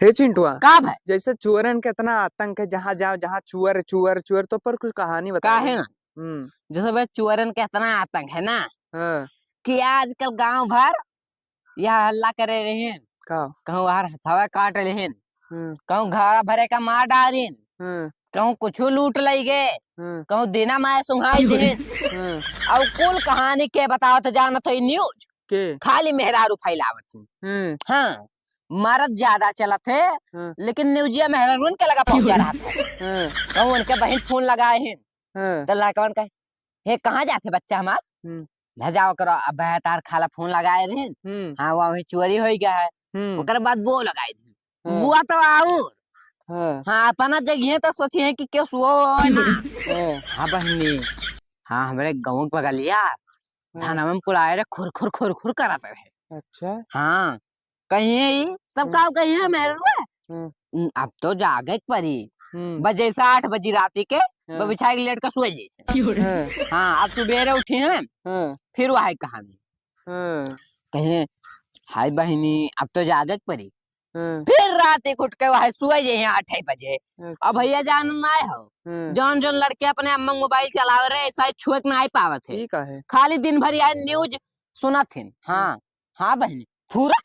हे चिंटुआ, का भाई? जैसे चुअरन का इतना आतंक है, जहाँ जाओ जहाँ चुअर चुअर चुअर, तो पर कुछ कहानी बता का दे। है ना, जैसे भाई चुअरन का इतना आतंक है ना हाँ। कि आजकल गांव भर यह हल्ला करे रहे हैं। का कहूँ बाहर हवा काट रहे हैं, हम्म कहूँ घर भरे का मार डाल रहे, हम्म कहूँ कुछ लूट लई गे, हम्म कहूँ देना माए सुहाई देन। हम्म और कुल कहानी के बताओ तो जाना तो न्यूज के खाली मेहरारू फैलावत है। हम्म हाँ, मर्द ज्यादा चलत है, हाँ लेकिन न्यूजिया मेहरारू के लगा पहुंचा रहा था। हाँ कहूँ उनके बहन फोन लगाए हैं, हाँ तो लड़कवन कहे हे कहाँ जाते बच्चा हमार, हम्म ले जाओ करो। अब है तार खाला फोन लगाए रहे, हम्म हाँ वहाँ चोरी हो गया है। हम्म ओकर बाद बुआ लगाई थी, हाँ बुआ तो आओ। हाँ हाँ, अपना जगह तो सोची है कि क्यों सुओ ना। हाँ हाँ बहनी, हाँ हमारे गाँव बगलिया हाँ। थाना में पुलाए रे खुर खुर खुर खुर करत रहे। अच्छा। हाँ, कहिए तब हम्म का कहिए मेरे हम्म अब तो जागे परी हम्म बजे से 8 बजी राती के हाँ बिछा के लेट कर सोए जी। हाँ हाँ, अब सुबेरे उठी हैं, हाँ फिर वही कहानी हाँ कहे हाय बहनी अब तो जागे परी। हाँ। फिर रात एक उठ के वही सोए जे 8 बजे। अब अच्छा। भैया जान ना हो, जौन जौन लड़के अपने अम्मा मोबाइल चलावे रहे ऐसा छुए के नहीं पावत है, ठीक है। खाली दिन भर यार न्यूज सुनत हिन। हाँ हाँ बहनी पूरा